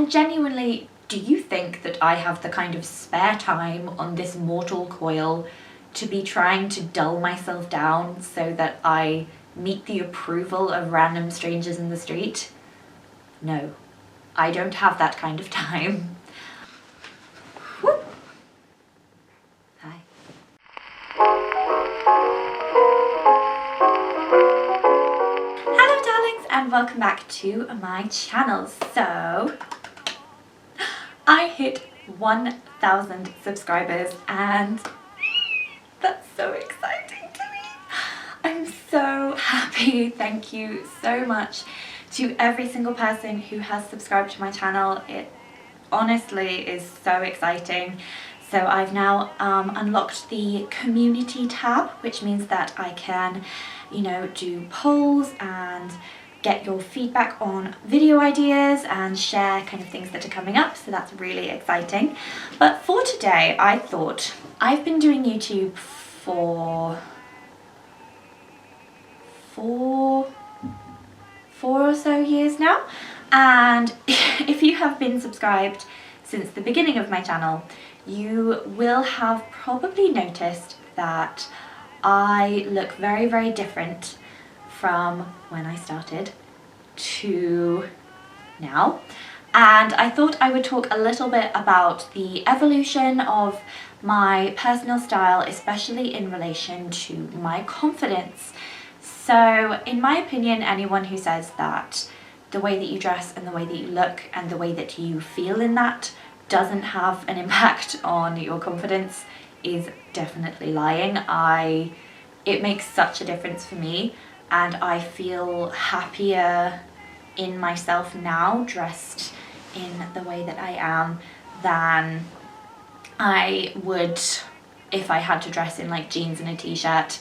And genuinely, do you think that I have the kind of spare time on this mortal coil to be trying to dull myself down so that I meet the approval of random strangers in the street? No, I don't have that kind of time. Whoop. Hi. Hello darlings, and welcome back to my channel. So, I hit 1,000 subscribers and that's so exciting to me. I'm so happy. Thank you so much to every single person who has subscribed to my channel. It honestly is so exciting. So I've now unlocked the community tab, which means that I can, you know, do polls and get your feedback on video ideas and share kind of things that are coming up, so that's really exciting. But for today, I thought, I've been doing YouTube for four or so years now, and if you have been subscribed since the beginning of my channel, you will have probably noticed that I look very, very different from when I started to now. And I thought I would talk a little bit about the evolution of my personal style, especially in relation to my confidence. So in my opinion, anyone who says that the way that you dress and the way that you look and the way that you feel in that doesn't have an impact on your confidence is definitely lying. It makes such a difference for me, and I feel happier in myself now dressed in the way that I am than I would if I had to dress in like jeans and a t-shirt.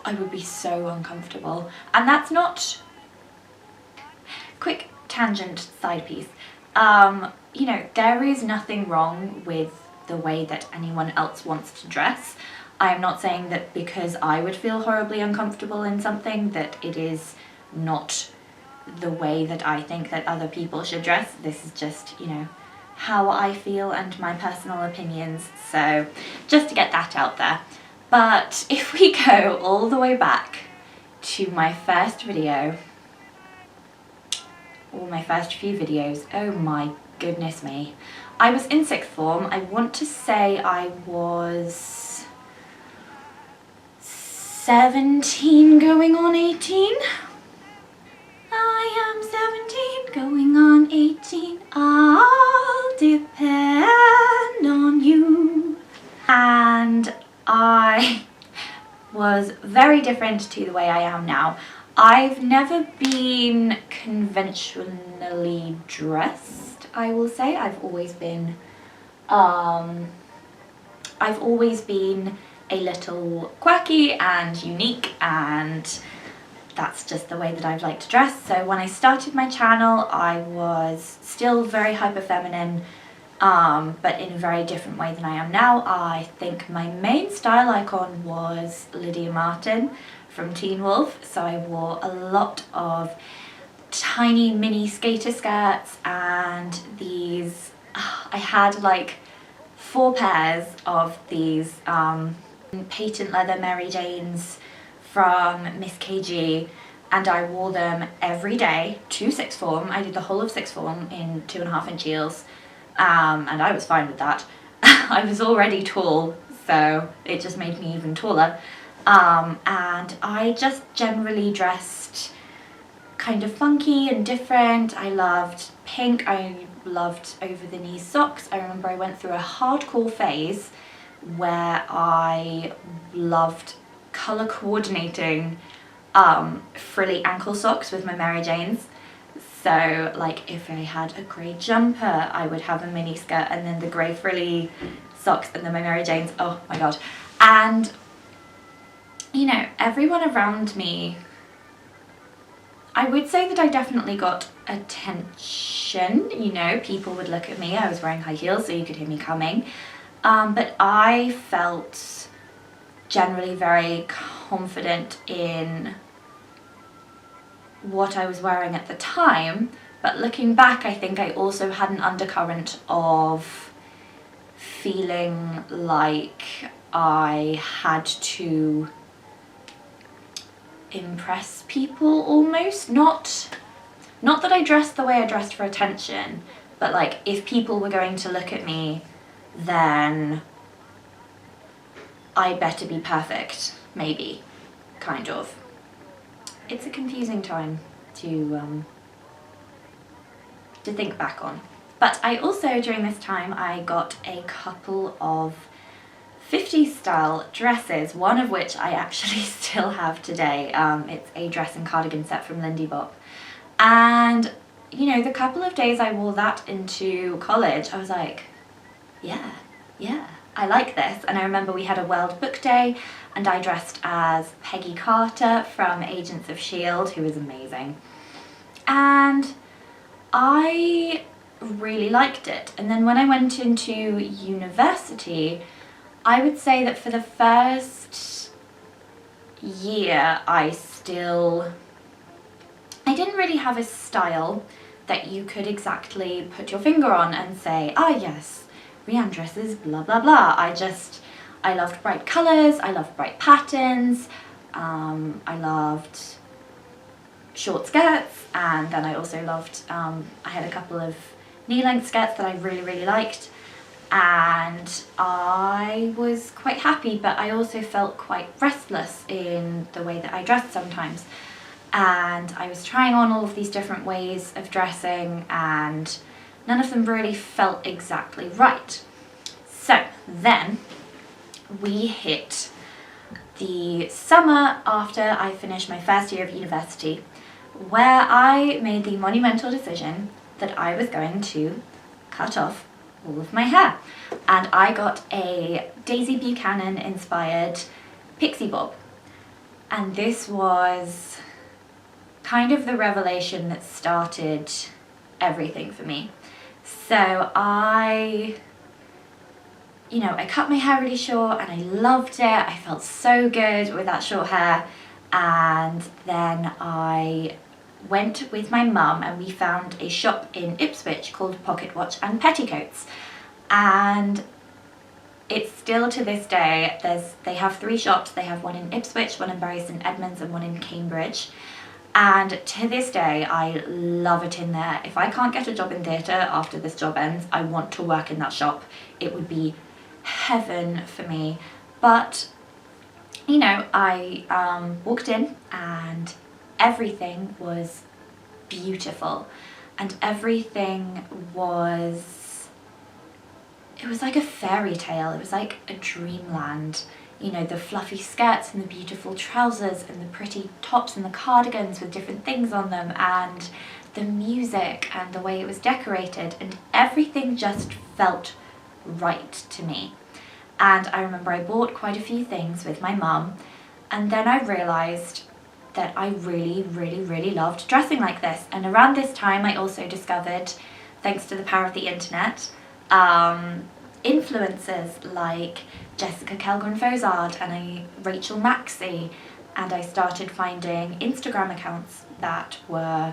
I would be so uncomfortable. And that's not... Quick tangent side piece. You know, there is nothing wrong with the way that anyone else wants to dress. I'm not saying that because I would feel horribly uncomfortable in something that it is not the way that I think that other people should dress. This is just, you know, how I feel and my personal opinions. So just to get that out there. But if we go all the way back to my first video, or my first few videos, oh my goodness me. I was in sixth form. I want to say I was 17 going on 18. I am 17 going on 18. I'll depend on you. And I was very different to the way I am now. I've never been conventionally dressed, I will say. I've always been a little quirky and unique, and that's just the way that I've liked to dress. So when I started my channel, I was still very hyper feminine, but in a very different way than I am now. I think my main style icon was Lydia Martin from Teen Wolf, so I wore a lot of tiny mini skater skirts and these, I had like 4 pairs of these patent leather Mary Janes from Miss KG, and I wore them every day to sixth form. I did the whole of sixth form in 2.5-inch heels, and I was fine with that. I was already tall, so it just made me even taller. And I just generally dressed kind of funky and different. I loved pink, I loved over-the-knee socks. I remember I went through a hardcore phase where I loved colour coordinating frilly ankle socks with my Mary Janes. So like if I had a grey jumper, I would have a mini skirt and then the grey frilly socks and then my Mary Janes. Oh my god. And you know, everyone around me, I would say that I definitely got attention. You know, people would look at me. I was wearing high heels so you could hear me coming. But I felt generally very confident in what I was wearing at the time, But looking back, I think I also had an undercurrent of feeling like I had to impress people almost. Not that I dressed the way I dressed for attention, but like if people were going to look at me, then I better be perfect, maybe, kind of. It's a confusing time to think back on. But I also, during this time, I got a couple of 50s style dresses, one of which I actually still have today. It's a dress and cardigan set from Lindy Bop. And, you know, the couple of days I wore that into college, I was like, yeah, I like this. And I remember we had a World Book Day and I dressed as Peggy Carter from Agents of S.H.I.E.L.D., who is amazing. And I really liked it. And then when I went into university, I would say that for the first year I didn't really have a style that you could exactly put your finger on and say, ah yes, Rianne dresses blah blah blah. I loved bright colours, I loved bright patterns, I loved short skirts, and then I also loved, I had a couple of knee-length skirts that I really liked, and I was quite happy, but I also felt quite restless in the way that I dressed sometimes. And I was trying on all of these different ways of dressing and none of them really felt exactly right. So then we hit the summer after I finished my first year of university, where I made the monumental decision that I was going to cut off all of my hair. And I got a Daisy Buchanan inspired pixie bob. And this was kind of the revelation that started everything for me. So I cut my hair really short and I loved it. I felt so good with that short hair. And then I went with my mum and we found a shop in Ipswich called Pocket Watch and Petticoats. And it's still to this day, they have 3 shops. They have one in Ipswich, one in Bury St Edmunds and one in Cambridge. And to this day, I love it in there. If I can't get a job in theatre after this job ends, I want to work in that shop. It would be heaven for me. But, you know, I walked in and everything was beautiful. And everything was, it was like a fairy tale. It was like a dreamland. You know, the fluffy skirts and the beautiful trousers and the pretty tops and the cardigans with different things on them, and the music and the way it was decorated, and everything just felt right to me. And I remember I bought quite a few things with my mum, and then I realised that I really loved dressing like this. And around this time I also discovered, thanks to the power of the internet, influencers like Jessica Kelgren-Fozard and Rachel Maxey, and I started finding Instagram accounts that were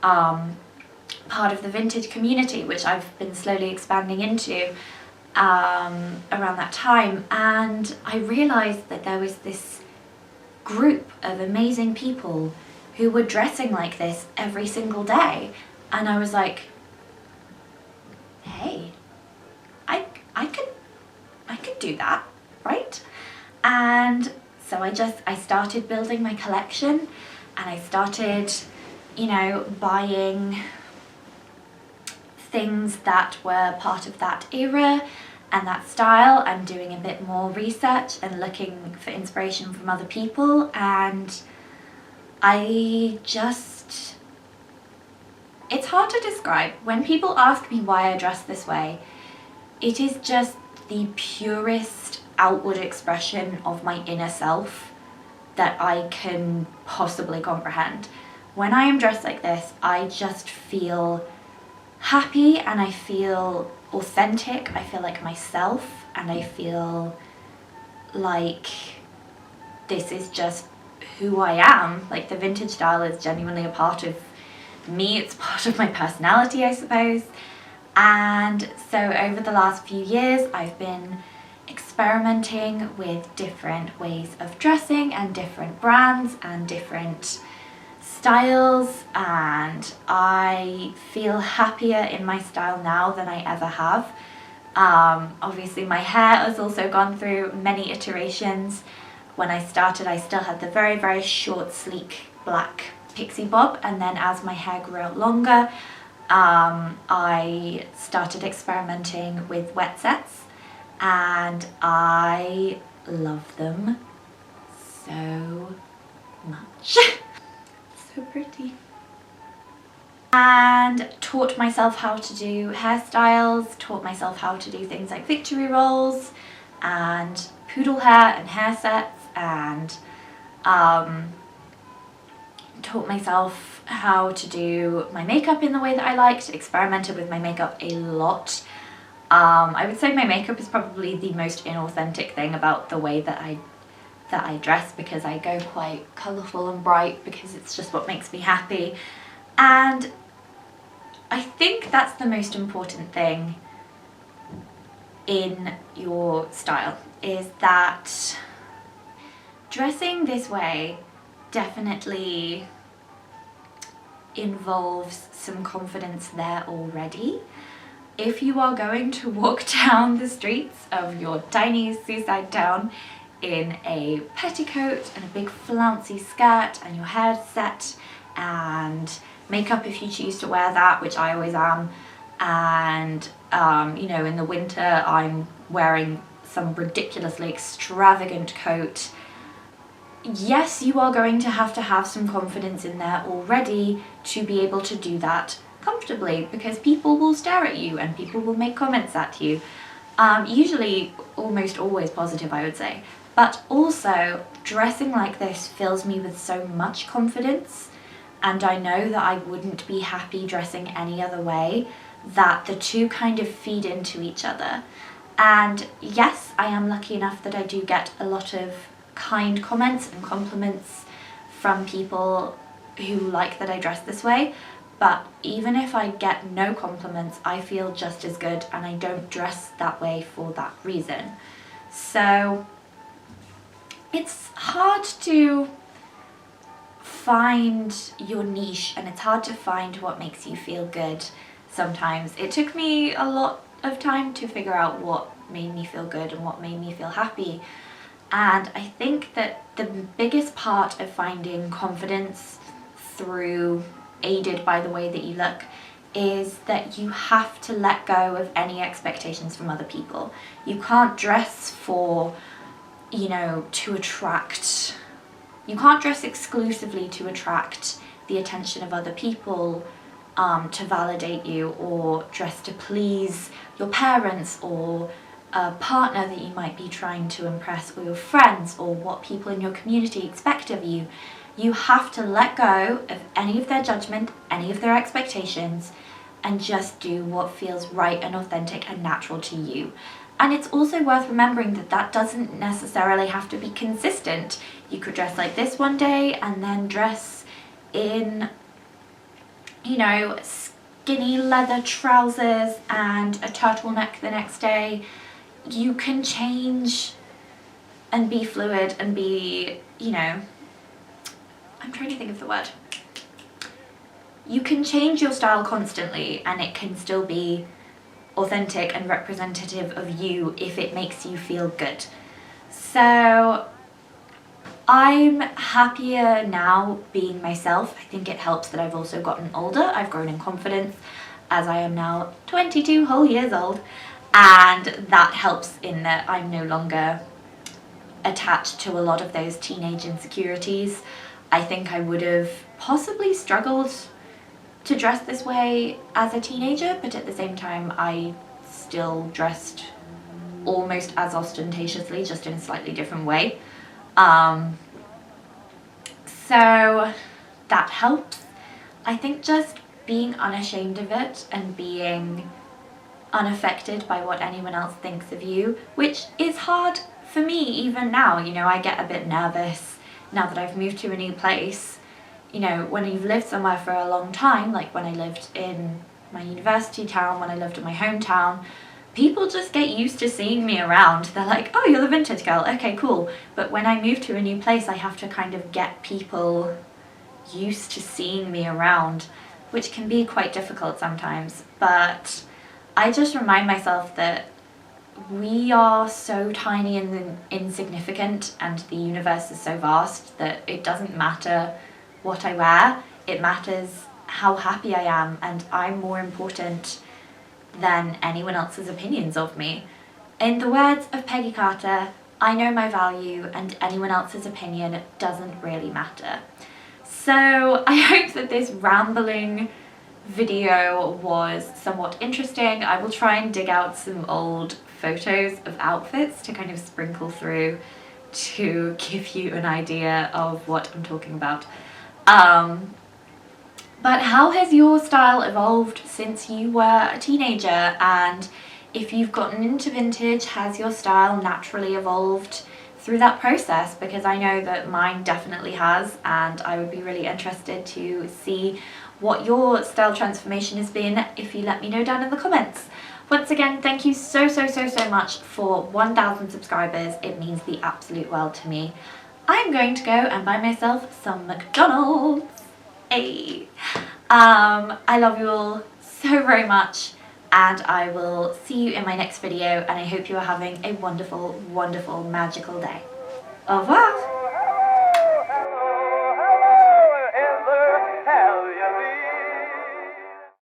part of the vintage community, which I've been slowly expanding into around that time. And I realised that there was this group of amazing people who were dressing like this every single day, and I was like, hey, I could do that, right? And so I started building my collection, and I started, you know, buying things that were part of that era and that style, and doing a bit more research and looking for inspiration from other people. And it's hard to describe. When people ask me why I dress this way, it is just the purest outward expression of my inner self that I can possibly comprehend. When I am dressed like this, I just feel happy and I feel authentic. I feel like myself, and I feel like this is just who I am. Like, the vintage style is genuinely a part of me, it's part of my personality, I suppose. And so over the last few years, I've been experimenting with different ways of dressing and different brands and different styles, and I feel happier in my style now than I ever have. Obviously my hair has also gone through many iterations. When I started, I still had the very, very short, sleek black pixie bob, and then as my hair grew out longer, I started experimenting with wet sets, and I love them so much. So pretty. And taught myself how to do hairstyles, taught myself how to do things like victory rolls and poodle hair and hair sets, and taught myself how to do my makeup in the way that I liked, experimented with my makeup a lot. I would say my makeup is probably the most inauthentic thing about the way that I dress, because I go quite colourful and bright because it's just what makes me happy. And I think that's the most important thing in your style, is that dressing this way definitely involves some confidence there already. If you are going to walk down the streets of your tiny seaside town in a petticoat and a big flouncy skirt and your hair set and makeup if you choose to wear that, which I always am, and you know, in the winter I'm wearing some ridiculously extravagant coat, yes, you are going to have some confidence in there already to be able to do that comfortably, because people will stare at you and people will make comments at you, usually almost always positive, I would say. But also, dressing like this fills me with so much confidence, and I know that I wouldn't be happy dressing any other way, that the two kind of feed into each other. And yes, I am lucky enough that I do get a lot of kind comments and compliments from people who like that I dress this way, but even if I get no compliments, I feel just as good, and I don't dress that way for that reason. So it's hard to find your niche, and it's hard to find what makes you feel good sometimes. It took me a lot of time to figure out what made me feel good and what made me feel happy. And I think that the biggest part of finding confidence through, aided by the way that you look, is that you have to let go of any expectations from other people. You can't dress for, you know, to attract, you can't dress exclusively to attract the attention of other people, to validate you, or dress to please your parents or a partner that you might be trying to impress, or your friends, or what people in your community expect of you. You have to let go of any of their judgment, any of their expectations, and just do what feels right and authentic and natural to you. And it's also worth remembering that that doesn't necessarily have to be consistent. You could dress like this one day and then dress in, you know, skinny leather trousers and a turtleneck the next day. You can change and be fluid and be, you know, I'm trying to think of the word. You can change your style constantly, and it can still be authentic and representative of you if it makes you feel good. So I'm happier now being myself. I think it helps that I've also gotten older. I've grown in confidence, as I am now 22 whole years old, and that helps in that I'm no longer attached to a lot of those teenage insecurities. I think I would have possibly struggled to dress this way as a teenager, but at the same time I still dressed almost as ostentatiously, just in a slightly different way. So that helps. I think just being unashamed of it and being unaffected by what anyone else thinks of you, which is hard for me even now. You know, I get a bit nervous now that I've moved to a new place. you know, when you've lived somewhere for a long time, like when I lived in my university town, when I lived in my hometown, people just get used to seeing me around. They're like, oh, you're the vintage girl, okay, cool. But when I move to a new place, I have to kind of get people used to seeing me around, which can be quite difficult sometimes. But I just remind myself that we are so tiny and insignificant, and the universe is so vast that it doesn't matter what I wear, it matters how happy I am, and I'm more important than anyone else's opinions of me. In the words of Peggy Carter, I know my value and anyone else's opinion doesn't really matter. So I hope that this rambling video was somewhat interesting. I will try and dig out some old photos of outfits to kind of sprinkle through to give you an idea of what I'm talking about. But how has your style evolved since you were a teenager? And if you've gotten into vintage, has your style naturally evolved through that process? Because I know that mine definitely has, and I would be really interested to see what your style transformation has been if you let me know down in the comments. Once again, thank you so much for 1,000 subscribers. It means the absolute world to me. I'm going to go and buy myself some McDonald's. Hey. I love you all so very much, and I will see you in my next video, and I hope you are having a wonderful, magical day. Au revoir!